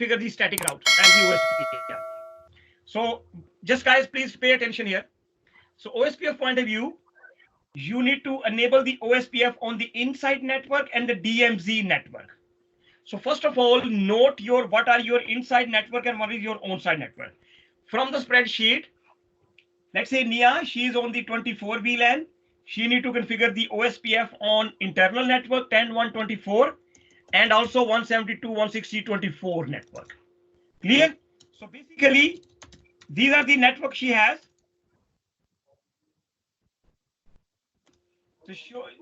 configure the static route and the OSPF. So just guys, please pay attention here. So OSPF point of view, you need to enable the OSPF on the inside network and the DMZ network. So first of all, note what are your inside network and what is your onside network. From the spreadsheet, let's say Nia, she is on the 24 VLAN. She need to configure the OSPF on internal network 10.1.24 and also 172.160.24 network. Clear? So basically, these are the networks she has. So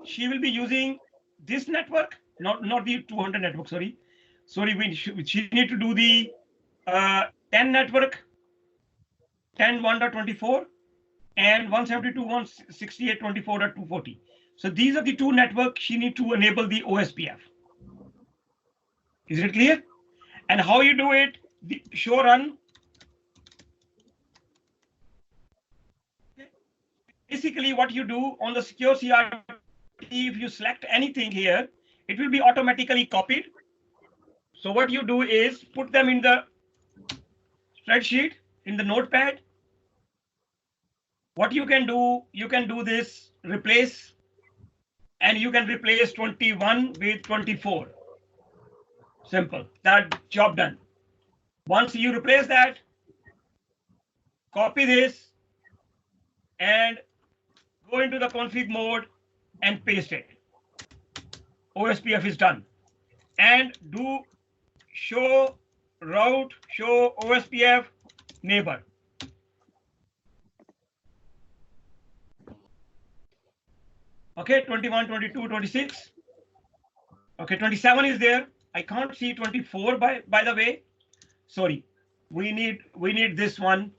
she will be using this network, not the 200 network. Sorry, she need to do the 10 network, 10.1.24 and 172.168.24.240. So these are the two networks she need to enable the OSPF. Is it clear? And how you do it? The show run. Basically, what you do on the secure CRT, if you select anything here, it will be automatically copied. So what you do is put them in the spreadsheet in the notepad. What you can do this replace, and you can replace 21 with 24. Simple. That job done. Once you replace that, copy this and go into the config mode and paste it. OSPF is done. And do show route, show OSPF neighbor. Okay, 21, 22, 26. Okay, 27 is there. I can't see 24 by the way. Sorry, we need this one.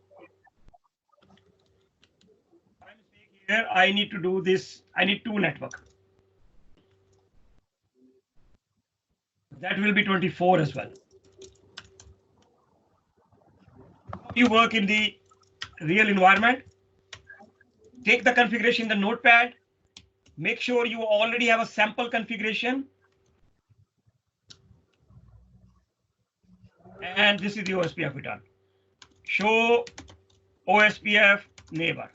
Here I need to do this. I need two network. That will be 24 as well. You work in the real environment. Take the configuration in the notepad. Make sure you already have a sample configuration. And this is the OSPF we done. Show OSPF neighbor.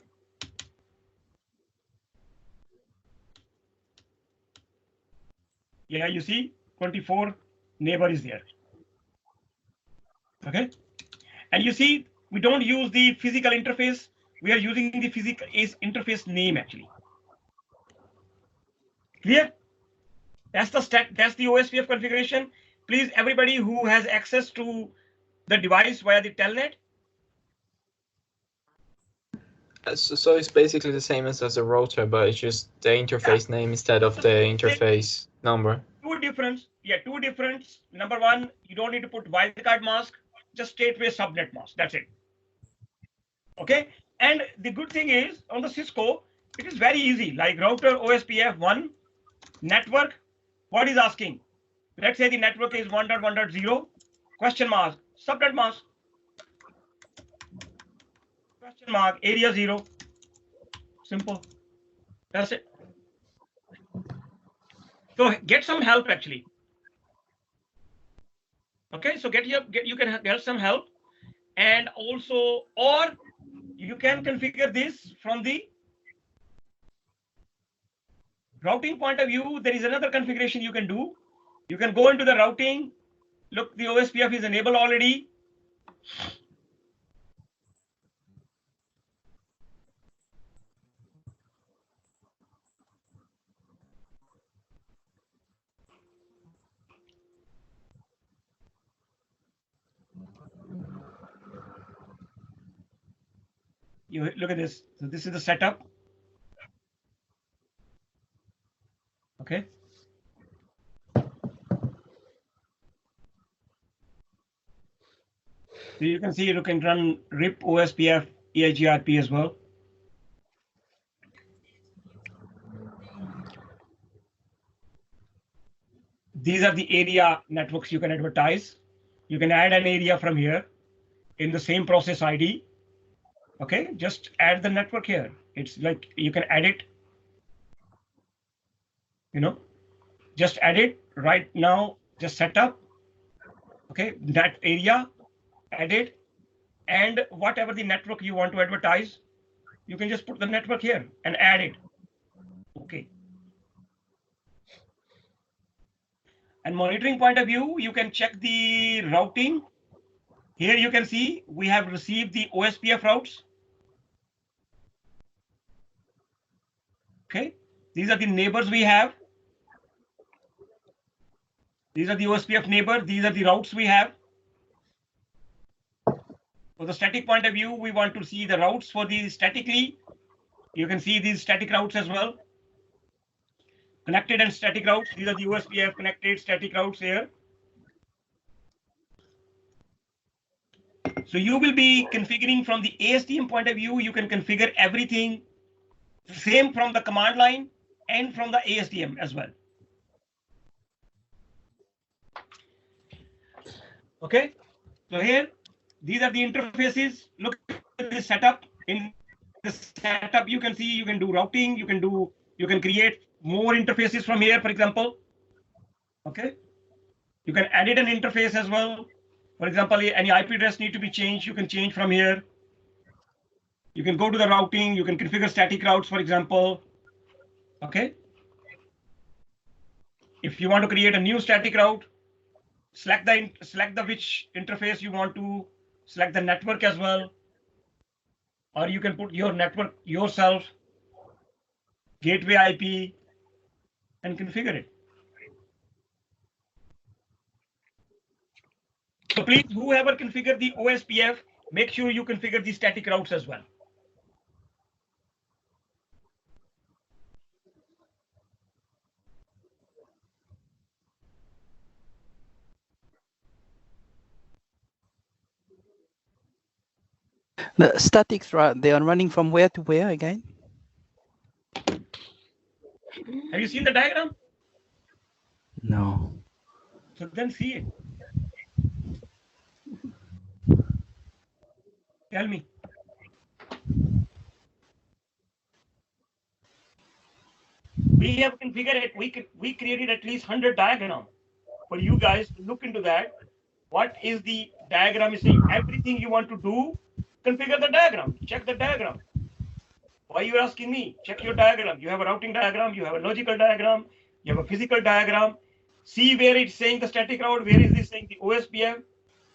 Yeah, you see 24 neighbor is there. Okay. And you see, we don't use the physical interface. We are using the physical interface name actually. Clear? That's the OSPF configuration. Please, everybody who has access to the device via the telnet. So it's basically the same as a router, but it's just the interface name instead of the interface number. Two difference. Yeah, two difference. Number one, you don't need to put wildcard mask, just straightway subnet mask. That's it. Okay. And the good thing is on the Cisco, it is very easy. Like router OSPF 1 network. What is asking? Let's say the network is 1.1.0 question mark subnet mask question mark area 0. Simple. That's it. So get some help actually. Okay, so you can get some help, and also, or you can configure this from the routing point of view. There is another configuration you can do. You can go into the routing. Look, the OSPF is enabled already. You look at this. So this is the setup. Okay. So you can see you can run RIP OSPF EIGRP as well. These are the area networks you can advertise. You can add an area from here in the same process ID. Okay, just add the network here. It's like you can add it. Just add it right now. Just set up. Okay, that area, edit, and whatever the network you want to advertise, you can just put the network here and add it. Okay. And monitoring point of view, you can check the routing. Here you can see we have received the OSPF routes. Okay, these are the neighbors we have. These are the OSPF neighbor. These are the routes we have. For the static point of view, we want to see the routes for the statically. You can see these static routes as well. Connected and static routes. These are the OSPF connected static routes here. So you will be configuring from the ASTM point of view. You can configure everything same from the command line and from the ASTM as well. Okay, so here, these are the interfaces. Look at this setup. In the setup, you can see you can do routing, you can create more interfaces from here, for example. Okay, you can edit an interface as well. For example, any IP address need to be changed, you can change from here. You can go to the routing, you can configure static routes, for example. Okay. If you want to create a new static route, select the which interface you want to, select the network as well, or you can put your network yourself, gateway IP, and configure it. So please, whoever configure the OSPF, make sure you configure the static routes as well. The statics, they are running from where to where again? Have you seen the diagram? No. So then see it. Tell me. We have configured it. We created at least 100 diagrams for you guys to look into that. What is the diagram is saying? Everything you want to do, configure the diagram. Check the diagram. Why you are asking me? Check your diagram. You have a routing diagram, you have a logical diagram, you have a physical diagram. See where it's saying the static route, where is this saying the OSPF?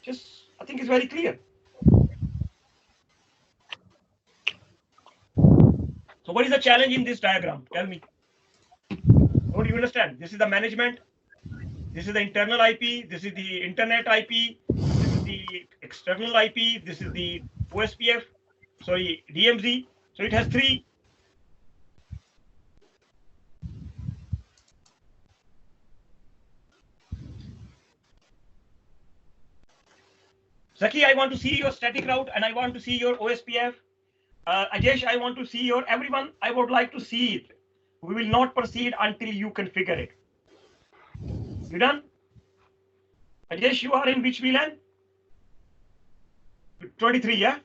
Just, I think it's very clear. So what is the challenge in this diagram? Tell me. What do you understand? This is the management. This is the internal IP. This is the internet IP. This is the external IP. This is the OSPF. Sorry, DMZ. So it has three. Zaki, I want to see your static route and I want to see your OSPF. Ajesh, I want to see your everyone. I would like to see it. We will not proceed until you configure it. You done? Ajesh, you are in which VLAN? 23, yeah?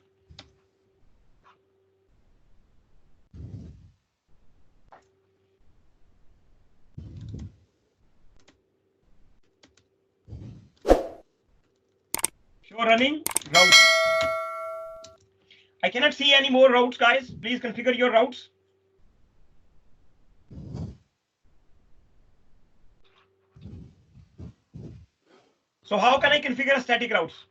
Show running routes. I cannot see any more routes, guys. Please configure your routes. So how can I configure a static routes?